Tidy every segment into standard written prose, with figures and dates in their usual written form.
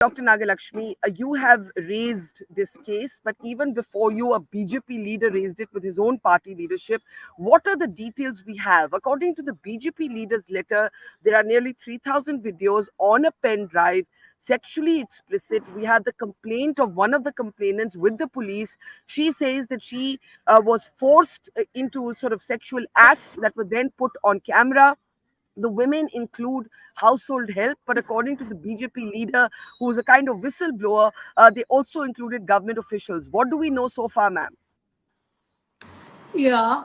Dr. Nagalakshmi, you have raised this case, but even before you, a BJP leader raised it with his own party leadership. What are the details we have? According to the BJP leader's letter, there are nearly 3,000 videos on a pen drive, sexually explicit. We have the complaint of one of the complainants with the police. She says that she was forced into sort of sexual acts that were then put on camera. The women include household help, but according to the BJP leader, who is a kind of whistleblower, they also included government officials. What do we know so far, ma'am? Yeah,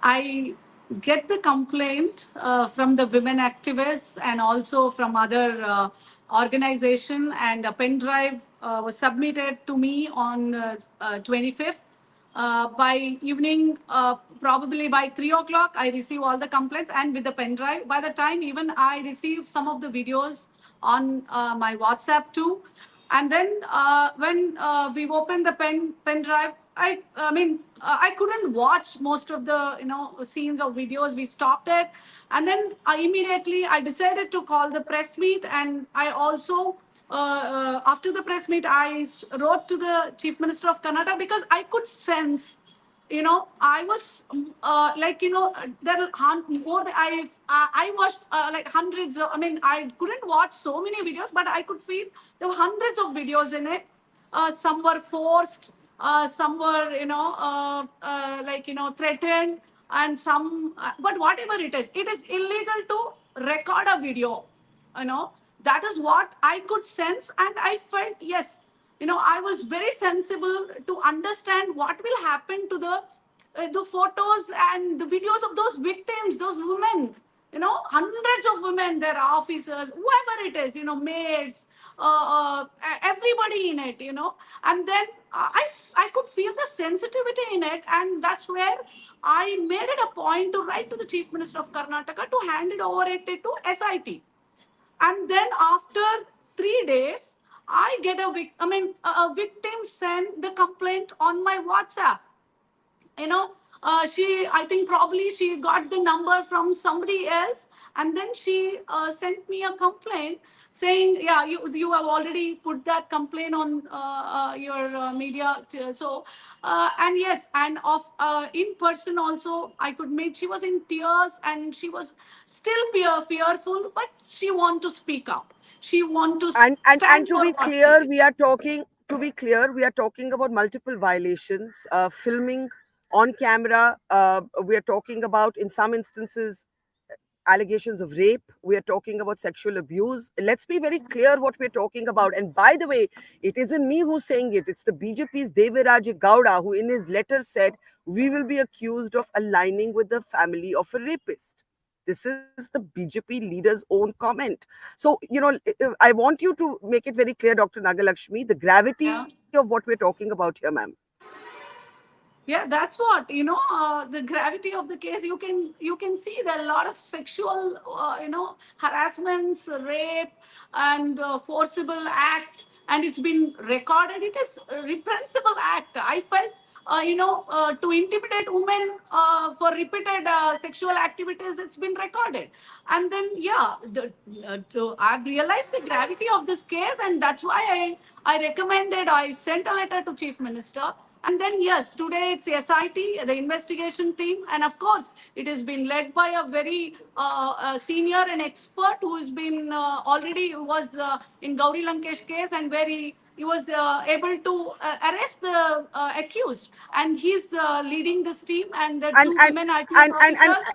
I get the complaint from the women activists and also from other organization, and a pen drive was submitted to me on 25th. By evening, probably by 3 o'clock, I receive all the complaints and with the pen drive. By the time even I receive some of the videos on my WhatsApp too. And then when we opened the pen drive, I couldn't watch most of the scenes or videos. We stopped it, and then I decided to call the press meet, and I also. After the press meet, I wrote to the Chief Minister of Karnataka because I could sense, I was there are more than I watched like hundreds of, I couldn't watch so many videos, but I could feel there were hundreds of videos in it. Some were forced, some were threatened, and some but whatever it is illegal to record a video. you know that is what I could sense, and I felt, yes, I was very sensible to understand what will happen to the photos and the videos of those victims, those women, hundreds of women, their officers, whoever it is, maids, everybody in it, and then I could feel the sensitivity in it, and that's where I made it a point to write to the Chief Minister of Karnataka to hand it over it to SIT. And then after 3 days, I get a victim sent the complaint on my WhatsApp. I think probably she got the number from somebody else, and then she sent me a complaint saying, yeah, you have already put that complaint on your media. And yes, and of in person also, I could meet. She was in tears and she was still fearful, but she want to speak up. She want to And stand to for be what she clear, we is. are talking. To be clear, we are talking about multiple violations, filming on camera. We are talking about, in some instances, allegations of rape. We are talking about sexual abuse. Let's be very clear what we're talking about. And by the way, it isn't me who's saying it. It's the BJP's Devaraja Gowda, who in his letter said, we will be accused of aligning with the family of a rapist. This is the BJP leader's own comment. So, I want you to make it very clear, Dr. Nagalakshmi, the gravity of Yeah. what we're talking about here, ma'am. Yeah, that's what, the gravity of the case. You can see there are a lot of sexual harassments, rape, and forcible act, and it's been recorded. It is a reprehensible act. I felt to intimidate women for repeated sexual activities, it's been recorded. And then, yeah, I've realized the gravity of this case, and that's why I sent a letter to Chief Minister. And then, yes, today it's SIT, the investigation team, and of course, it has been led by a very senior and expert who has been already was in Gauri Lankesh case, and where he was able to arrest the accused, and he's leading this team, and the And, two and, women IPS and, and, and, officers.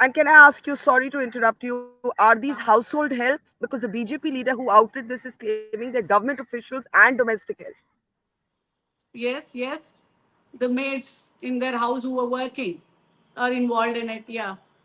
And can I ask you, sorry to interrupt you, are these household help? Because the BJP leader who outed this is claiming they're government officials and domestic help. Yes, yes, the maids in their house who were working are involved in it. Yeah.